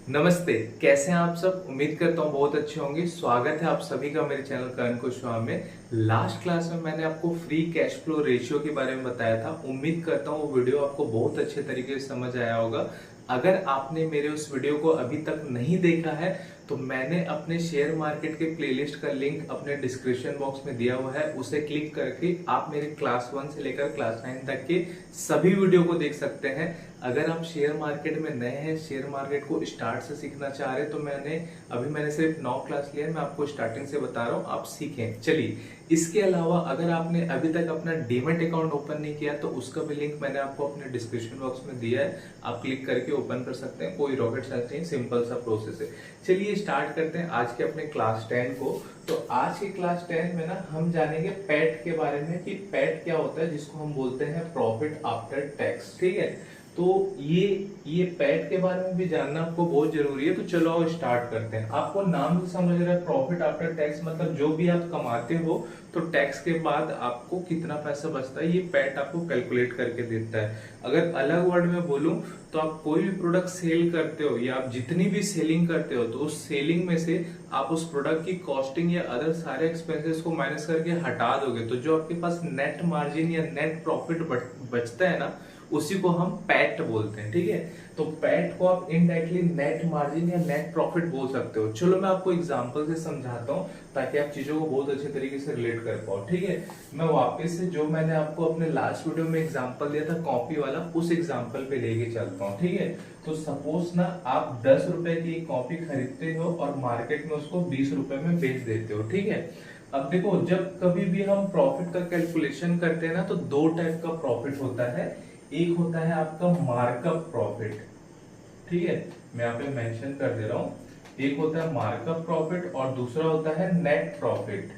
नमस्ते। कैसे हैं आप सब? उम्मीद करता हूँ बहुत अच्छे होंगे। स्वागत है आप सभी का मेरे चैनल करण कुशवाहा में। लास्ट क्लास में मैंने आपको फ्री कैश फ्लो रेशियो के बारे में बताया था। उम्मीद करता हूँ वो वीडियो आपको बहुत अच्छे तरीके से समझ आया होगा। अगर आपने मेरे उस वीडियो को अभी तक नहीं देखा है तो मैंने अपने शेयर मार्केट के प्लेलिस्ट का लिंक अपने डिस्क्रिप्शन बॉक्स में दिया हुआ है। उसे क्लिक करके आप मेरे क्लास 1 से लेकर क्लास 9 तक के सभी वीडियो को देख सकते हैं। अगर आप शेयर मार्केट में नए हैं, शेयर मार्केट को स्टार्ट से सीखना चाह रहे हैं, तो मैंने सिर्फ 9 क्लास लिया है। मैं आपको स्टार्टिंग से बता रहा हूँ, आप सीखें। चलिए, इसके अलावा अगर आपने अभी तक अपना डीमैट अकाउंट ओपन नहीं किया तो उसका भी लिंक मैंने आपको अपने डिस्क्रिप्शन बॉक्स में दिया है। आप क्लिक करके ओपन कर सकते हैं। कोई रॉकेट साइंस नहीं, सिंपल सा प्रोसेस है। चलिए स्टार्ट करते हैं आज के अपने क्लास 10 को। तो आज के क्लास 10 में ना हम जानेंगे पैट के बारे में कि पैट क्या होता है, जिसको हम बोलते हैं प्रॉफिट आफ्टर टैक्स। ठीक है, तो ये पैट के बारे में भी जानना आपको बहुत जरूरी है। तो चलो आओ स्टार्ट करते हैं। आपको नाम से समझ रहा है प्रॉफिट आफ्टर टैक्स मतलब जो भी आप कमाते हो तो टैक्स के बाद आपको कितना पैसा बचता है, ये पैट आपको कैलकुलेट करके देता है। अगर अलग वर्ड में बोलूं तो आप कोई भी प्रोडक्ट सेल करते हो या आप जितनी भी सेलिंग करते हो तो उस सेलिंग में से आप उस प्रोडक्ट की कॉस्टिंग या अदर सारे एक्सपेंसेस को माइनस करके हटा दोगे तो जो आपके पास नेट मार्जिन या नेट प्रॉफिट बचता है ना, उसी को हम पैट बोलते हैं। ठीक है, तो पैट को आप इनडायरेक्टली नेट मार्जिन या नेट प्रॉफिट बोल सकते हो। चलो मैं आपको एग्जांपल से समझाता हूँ ताकि आप चीजों को बहुत अच्छे तरीके से रिलेट कर पाओ। ठीक है, मैं वापस से जो मैंने आपको अपने लास्ट वीडियो में एग्जांपल दिया था कॉपी वाला, उस एग्जांपल पे लेके चलता हूँ। ठीक है, तो सपोज ना आप 10 रुपए की कॉपी खरीदते हो और मार्केट में उसको 20 रुपए में बेच देते हो। ठीक है, अब देखो, जब कभी भी हम प्रॉफिट का कैलकुलेशन करते हैं ना तो दो टाइप का प्रॉफिट होता है। एक होता है आपका मार्कअप प्रॉफिट। ठीक है, मैं यहाँ पे मेंशन कर दे रहा हूं। एक होता है मार्कअप प्रॉफिट और दूसरा होता है नेट प्रॉफिट,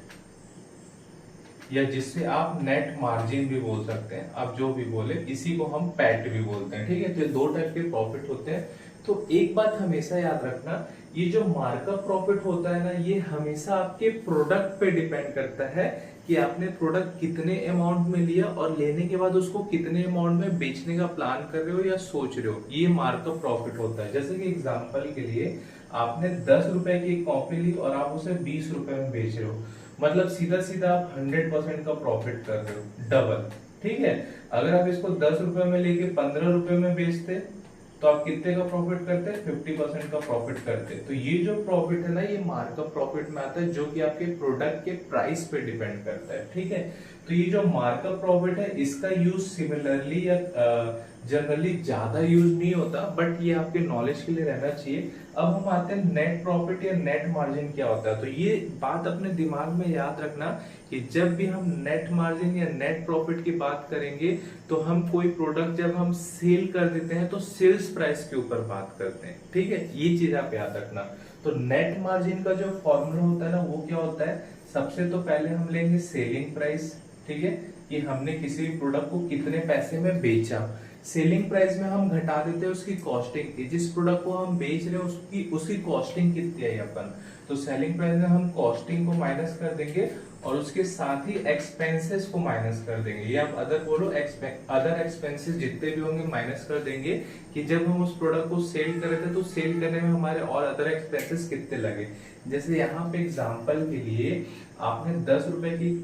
या जिससे आप नेट मार्जिन भी बोल सकते हैं। आप जो भी बोले, इसी को हम पैट भी बोलते हैं। ठीक है, तो ये दो टाइप के प्रॉफिट होते हैं। तो एक बात हमेशा याद रखना, ये जो मार्कअप प्रॉफिट होता है ना, ये हमेशा आपके प्रोडक्ट पे डिपेंड करता है कि आपने प्रोडक्ट कितने अमाउंट में लिया और लेने के बाद उसको कितने अमाउंट में बेचने का प्लान कर रहे हो या सोच रहे हो, ये मार्कअप प्रॉफिट होता है। जैसे कि एग्जांपल के लिए आपने 10 रुपए की कॉपी ली और आप उसे 20 रुपए में बेच रहे हो, मतलब सीधा सीधा आप 100% का प्रॉफिट कर रहे हो, डबल। ठीक है, अगर आप इसको 10 रुपए में लेके 15 रुपए में बेचते तो आप कितने का प्रॉफिट करते हैं? 50% का प्रॉफिट करते। तो ये जो प्रॉफिट है ना, ये मार्कअप प्रॉफिट में आता है, जो कि आपके प्रोडक्ट के प्राइस पे डिपेंड करता है। ठीक है, तो ये जो मार्कअप प्रॉफिट है इसका यूज सिमिलरली या जनरली ज्यादा यूज नहीं होता, बट ये आपके नॉलेज के लिए रहना चाहिए। अब हम आते हैं नेट प्रॉफिट या नेट मार्जिन क्या होता है। तो ये बात अपने दिमाग में याद रखना कि जब भी हम नेट मार्जिन या नेट प्रॉफिट की बात करेंगे तो हम कोई प्रोडक्ट जब हम सेल कर देते हैं तो सेल्स प्राइस के ऊपर बात करते हैं। ठीक है, ये चीज आप याद रखना। तो नेट मार्जिन का जो फॉर्मूला होता है ना, वो क्या होता है? सबसे तो पहले हम लेंगे सेलिंग प्राइस। ठीक है, कि हमने किसी भी प्रोडक्ट को कितने पैसे में बेचा। सेलिंग प्राइस में हम घटा देते हैं उसकी कॉस्टिंग की, जिस प्रोडक्ट को हम बेच रहे हैं उसकी कॉस्टिंग कितनी है अपन। तो सेलिंग प्राइस में हम कॉस्टिंग को माइनस कर देंगे और उसके साथ ही एक्सपेंसेस को माइनस कर देंगे, या आप अदर बोलो अदर एक्सपेंसेस जितने भी होंगे माइनस कर देंगे कि जब हम उस प्रोडक्ट को सेल कर रहे थे तो सेल करने में हमारे और अदर एक्सपेंसेस कितने लगे। जैसे यहाँ पे एग्जांपल के लिए आपने 10 रुपए की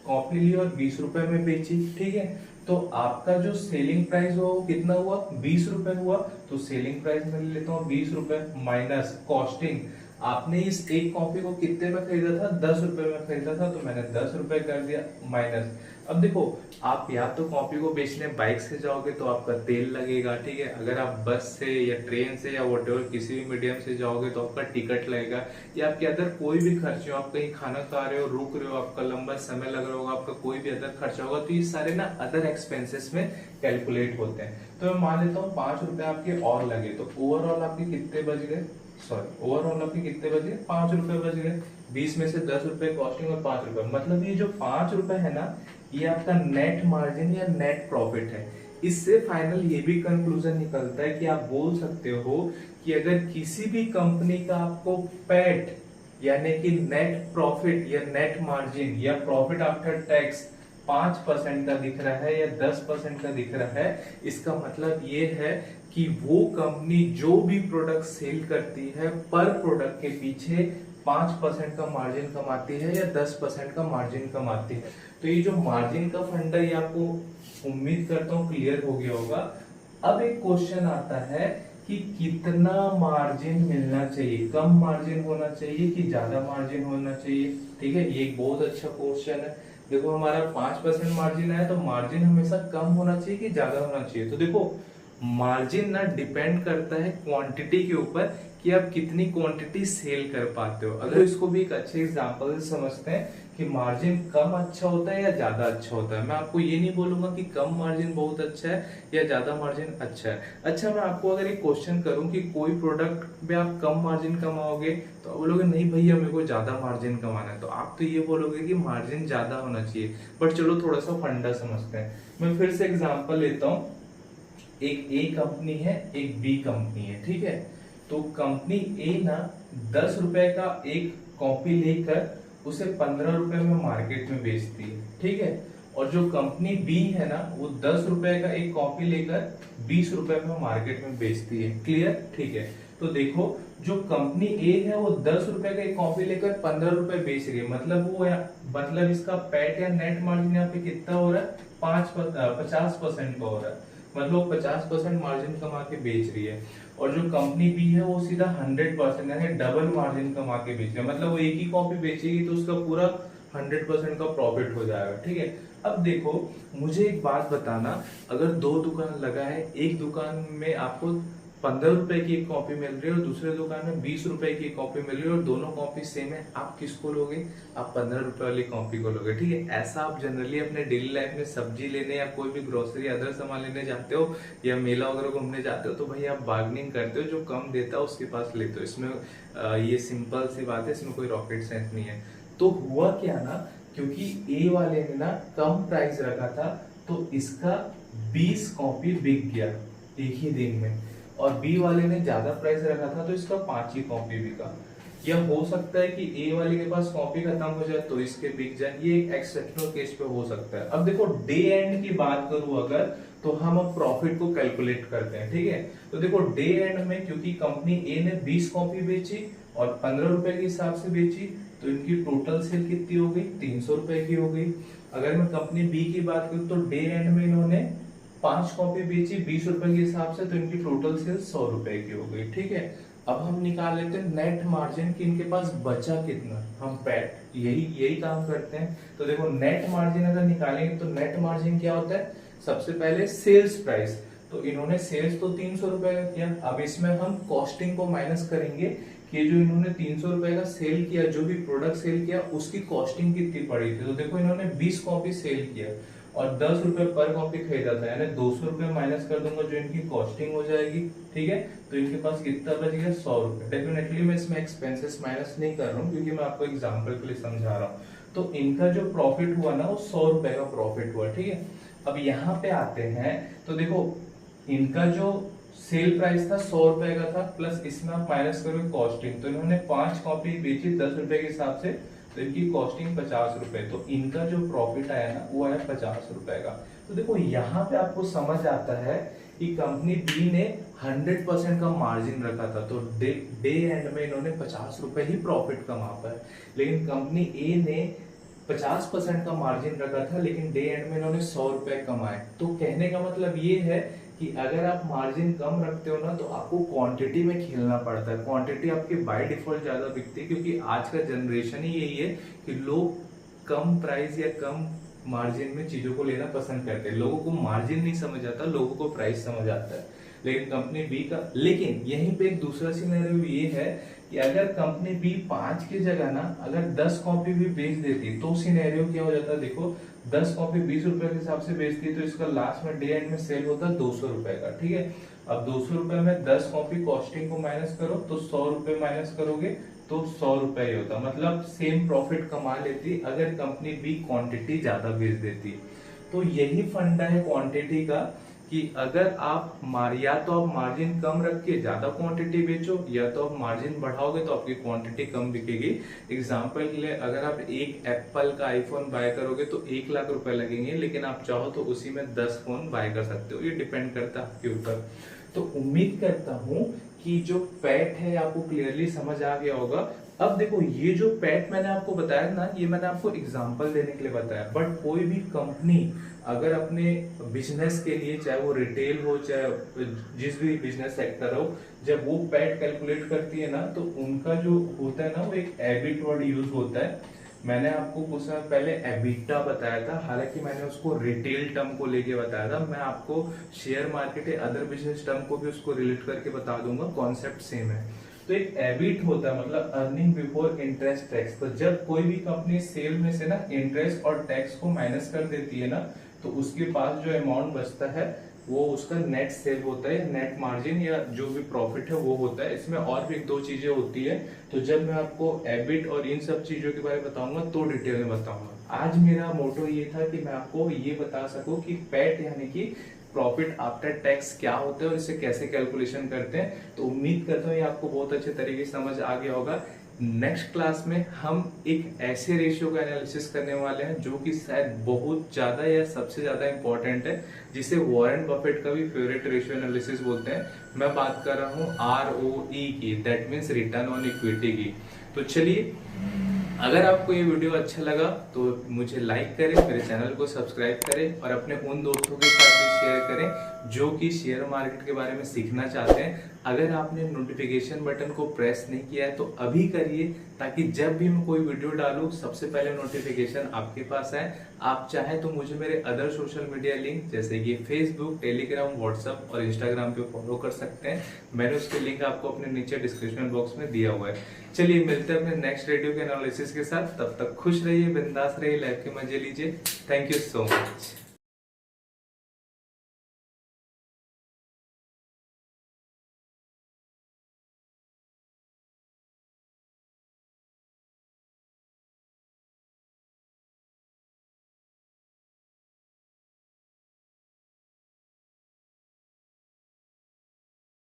कॉपी ली और 20 रुपए में बेची। ठीक है, तो आपका जो सेलिंग प्राइस हो कितना हुआ? 20 रुपए हुआ। तो सेलिंग प्राइस में ले लेता हूँ 20 रुपए माइनस कॉस्टिंग। आपने इस एक कॉपी को कितने में खरीदा था? 10 रुपए में खरीदा था, तो मैंने 10 रुपए कर दिया माइनस। अब देखो, आप या तो कॉपी को बेचने बाइक से जाओगे तो आपका तेल लगेगा। ठीक है, अगर आप बस से या ट्रेन से या व्हाटएवर किसी भी मीडियम से जाओगे तो आपका टिकट लगेगा, या आपके अदर कोई भी खर्चे हो, आप कहीं खाना खा रहे हो, रुक रहे हो, आपका लंबा समय लग रहा होगा, आपका कोई भी अदर खर्चा होगा, तो ये सारे ना अदर एक्सपेंसेस में कैलकुलेट होते हैं। तो मैं मान लेता हूँ 5 रुपए आपके और लगे, तो ओवरऑल आपके कितने बच गए? ओवरऑल आपके कितने बच गए? 5 रुपए बच गए। 20 में से 10 रुपए कॉस्टिंग और 5 रुपए, मतलब ये जो 5 रुपए है ना, ये आपका नेट मार्जिन या नेट प्रॉफिट है। इससे फाइनल ये भी कंक्लूजन निकलता है कि आप बोल सकते हो कि अगर किसी भी कंपनी का आपको पैट यानी कि नेट प्रॉफिट या नेट मार्जिन या प्रॉफिट आफ्टर टैक्स 5% का दिख रहा है या 10% का दिख रहा है, इसका मतलब ये है कि वो कंपनी जो भी प्रोडक्ट सेल करती है पर प्रोडक्ट के पीछे 5% का मार्जिन कमाती है या 10% का मार्जिन कमाती है। तो ये जो मार्जिन का फंडा ये आपको उम्मीद करता हूँ क्लियर हो गया होगा। अब एक क्वेश्चन आता है कि कितना मार्जिन मिलना चाहिए, कम मार्जिन होना चाहिए कि ज्यादा मार्जिन होना चाहिए। ठीक है, ये एक बहुत अच्छा क्वेश्चन है। देखो हमारा 5% मार्जिन है तो मार्जिन हमेशा कम होना चाहिए कि ज्यादा होना चाहिए। तो देखो मार्जिन ना डिपेंड करता है क्वांटिटी के ऊपर कि आप कितनी क्वांटिटी सेल कर पाते हो। अगर इसको भी एक अच्छे एग्जांपल से समझते हैं कि मार्जिन कम अच्छा होता है या ज्यादा अच्छा होता है। मैं आपको ये नहीं बोलूंगा कि कम मार्जिन बहुत अच्छा है या ज्यादा मार्जिन अच्छा है। अच्छा, मैं आपको अगर एक क्वेश्चन करूं कि कोई प्रोडक्ट में आप कम मार्जिन कमाओगे तो आप बोलोगे नहीं भैया मेरे को ज्यादा मार्जिन कमाना है, तो आप तो ये बोलोगे कि मार्जिन ज्यादा होना चाहिए। बट चलो थोड़ा सा फंडा समझते हैं। मैं फिर से एग्जाम्पल लेता हूँ। एक ए कंपनी है, एक बी कंपनी है। ठीक है, तो कंपनी ए ना 10 रुपए का एक कॉपी लेकर उसे 15 रुपए में मार्केट में बेचती है। ठीक है, और जो कंपनी बी है ना वो 10 रुपए का एक कॉपी लेकर 20 रुपए में मार्केट में बेचती है। क्लियर? ठीक है, तो देखो जो कंपनी ए है वो 10 रुपए का एक कॉपी लेकर 15 रुपए बेच रही है। मतलब इसका पैट या नेट मार्जिन यहाँ पे कितना हो रहा है? 50% का हो रहा है। मतलब 50% मार्जिन कमा के बेच रही है। और जो कंपनी बी है वो सीधा 100% यानी डबल मार्जिन कमा के बेच रही है। मतलब वो एक ही कॉपी बेचेगी तो उसका पूरा 100% का प्रॉफिट हो जाएगा। ठीक है, अब देखो मुझे एक बात बताना, अगर दो दुकान लगा है, एक दुकान में आपको 15 रुपए की एक कॉपी मिल रही है और दूसरे दुकान में 20 रुपए की कॉपी मिल रही है और दोनों कॉपी सेम है, आप किसको लोगे? आप 15 रुपए वाली कॉपी को लोगे। ठीक है, ऐसा आप जनरली अपने डेली लाइफ में सब्जी लेने या कोई भी ग्रोसरी अदर सामान लेने जाते हो या मेला वगैरह घूमने जाते हो तो भाई आप बार्गेनिंग करते हो, जो कम देता है उसके पास लेते हो। इसमें ये सिंपल सी बात है, इसमें कोई रॉकेट साइंस नहीं है। तो हुआ क्या ना, क्योंकि ए वाले ने ना कम प्राइस रखा था तो इसका 20 कॉपी बिक गया एक ही दिन में, और बी वाले ने ज्यादा प्राइस रखा था तो इसका 5 ही कॉपी बिका। या हो सकता है कि ए वाले के पास कॉपी खत्म हो जाए तो इसके बिक जाए। ये एक एक्सेप्शनल केस पे हो सकता है। अब देखो डे एंड की बात करूं अगर, तो हम अब प्रॉफिट को कैलकुलेट करते हैं। ठीक है, तो देखो डे एंड में क्योंकि कंपनी ए ने 20 कॉपी बेची और 15 रुपए के हिसाब से बेची तो इनकी टोटल सेल कितनी हो गई? 300 रुपए की हो गई। अगर मैं कंपनी बी की बात करूं तो डे एंड में इन्होंने 5 कॉपी बेची 20 रुपए के हिसाब से तो इनकी टोटल सेल 100 रुपए की हो गई। ठीक है, अब हम निकाल लेते हैं नेट मार्जिन कि इनके पास बचा कितना। हम पैट यही काम करते हैं। तो देखो नेट मार्जिन अगर निकालेंगे तो नेट मार्जिन क्या होता है? सबसे पहले सेल्स प्राइस। तो इन्होंने सेल्स तो 300 रुपए का किया। अब इसमें हम कॉस्टिंग को माइनस करेंगे कि जो इन्होंने 300 रुपए का सेल किया, जो भी प्रोडक्ट सेल किया उसकी कॉस्टिंग कितनी पड़ी थी। तो देखो इन्होंने 20 कॉपी सेल किया और 10 रुपए पर कॉपी खरीदा था, यानी 200 रुपए माइनस कर दूंगा जो इनकी कॉस्टिंग हो जाएगी। ठीक है, तो इनके पास कितना बच गया? 100 रुपए। डेफिनेटली मैं इसमें एक्सपेंसेस माइनस नहीं कर रहा हूँ क्योंकि मैं आपको एग्जांपल के लिए समझा रहा हूँ। तो इनका जो प्रॉफिट हुआ ना वो 100 रुपए का प्रॉफिट हुआ। ठीक है, अब यहाँ पे आते हैं तो देखो इनका जो सेल प्राइस था 100 रुपए का था, प्लस इसमें आप माइनस करोगे कॉस्टिंग। तो इन्होंने 5 कॉपी बेची 10 रुपए के हिसाब से तो इनकी कॉस्टिंग 50 रुपए। तो इनका जो प्रॉफिट आया ना वो आया 50 रुपए का। तो देखो यहाँ पे आपको समझ आता है कि कंपनी बी ने 100% का मार्जिन रखा था तो डे एंड में इन्होंने 50 रुपए ही प्रॉफिट कमा पाए। लेकिन कंपनी ए ने 50% का मार्जिन रखा था लेकिन डे एंड में इन्होंने 100 रुपए कमाए। तो कहने का मतलब ये है कि अगर आप मार्जिन कम रखते हो ना तो आपको क्वांटिटी में खेलना पड़ता है। क्वांटिटी आपकी बाय डिफॉल्ट ज्यादा बिकती है क्योंकि आज का जनरेशन ही यही है कि लोग कम प्राइस या कम मार्जिन में चीजों को लेना पसंद करते हैं। लोगों को मार्जिन नहीं समझ आता, लोगों को प्राइस समझ आता है। लेकिन कंपनी बी का, लेकिन यहीं पे एक दूसरा सिनेरियो ये है कि अगर कंपनी बी 5 की जगह ना अगर 10 कॉपी भी बेच देती तो सिनेरियो क्या हो जाता? देखो 10 कॉपी 20 रुपए के हिसाब से बेचती तो इसका लास्ट में डे एंड में सेल होता 200 रुपए का। ठीक है, अब 200 रुपए में 10 कॉपी कॉस्टिंग को माइनस करो तो 100 रुपए माइनस करोगे तो 100 रुपए ही होता। मतलब सेम प्रॉफिट कमा लेती अगर कंपनी बी क्वांटिटी ज्यादा बेच देती। तो यही फंडा है क्वांटिटी का कि अगर आप या तो आप मार्जिन कम रख के ज्यादा क्वांटिटी बेचो या तो आप मार्जिन बढ़ाओगे तो आपकी क्वांटिटी कम बिकेगी। एग्जांपल के लिए अगर आप एक एप्पल का आईफोन बाय करोगे तो 1 लाख रुपए लगेंगे, लेकिन आप चाहो तो उसी में 10 फोन बाय कर सकते हो। ये डिपेंड करता है आपके ऊपर। तो उम्मीद करता हूं कि जो पैट है आपको क्लियरली समझ आ गया होगा। अब देखो, ये जो पैट मैंने आपको बताया ना, ये मैंने आपको एग्जांपल देने के लिए बताया, बट कोई भी कंपनी अगर अपने बिजनेस के लिए, चाहे वो रिटेल हो चाहे जिस भी बिजनेस सेक्टर हो, जब वो पैट कैलकुलेट करती है ना, तो उनका जो होता है ना, वो एक एबिट वर्ड यूज होता है। मैंने आपको कुछ समय पहले एबिटा बताया था, हालांकि मैंने उसको रिटेल टर्म को लेके बताया था। मैं आपको शेयर मार्केट या अदर बिजनेस टर्म को भी उसको रिलेट करके बता दूंगा, कॉन्सेप्ट सेम है। तो एक एबिट होता है मतलब अर्निंग बिफोर इंटरेस्ट टैक्स। तो जब कोई भी कंपनी सेल में से ना इंटरेस्ट और टैक्स को माइनस कर देती है ना, तो उसके पास जो अमाउंट बचता है वो उसका नेट सेल होता है, नेट मार्जिन या जो भी प्रॉफिट है वो होता है। इसमें और भी एक दो चीजें होती है, तो जब मैं आपको एबिट और इन सब चीजों के बारे में बताऊंगा तो डिटेल में बताऊंगा। आज मेरा मोटो ये था कि मैं आपको ये बता सकूं कि पैट यानी कि प्रॉफिट आफ्टर टैक्स क्या होता है और इसे कैसे कैलकुलेशन करते हैं। तो उम्मीद करता हूँ ये आपको बहुत अच्छे तरीके से समझ आ गया होगा। नेक्स्ट क्लास में हम एक ऐसे रेशियो का एनालिसिस करने वाले हैं जो कि शायद बहुत ज्यादा या सबसे ज्यादा इंपॉर्टेंट है, जिसे वॉरेन बफेट का भी फेवरेट रेशियो एनालिसिस बोलते हैं। मैं बात कर रहा हूँ ROE की, that means return on equity की। तो चलिए, अगर आपको ये वीडियो अच्छा लगा तो मुझे लाइक करें, मेरे चैनल को सब्सक्राइब करें और अपने उन दोस्तों के साथ भी शेयर करें जो कि शेयर मार्केट के बारे में सीखना चाहते हैं। अगर आपने नोटिफिकेशन बटन को प्रेस नहीं किया है तो अभी करिए, ताकि जब भी मैं कोई वीडियो डालूं सबसे पहले नोटिफिकेशन आपके पास आए। आप चाहें तो मुझे मेरे अदर सोशल मीडिया लिंक जैसे कि फेसबुक, टेलीग्राम, व्हाट्सएप और इंस्टाग्राम पे फॉलो कर सकते हैं। मैंने उसके लिंक आपको अपने नीचे डिस्क्रिप्शन बॉक्स में दिया हुआ है। चलिए मिलते हैं अपने नेक्स्ट वीडियो के एनालिसिस के साथ। तब तक खुश रहिए, बिंदास रहिए, लाइफ के मजे लीजिए। Thank you so much.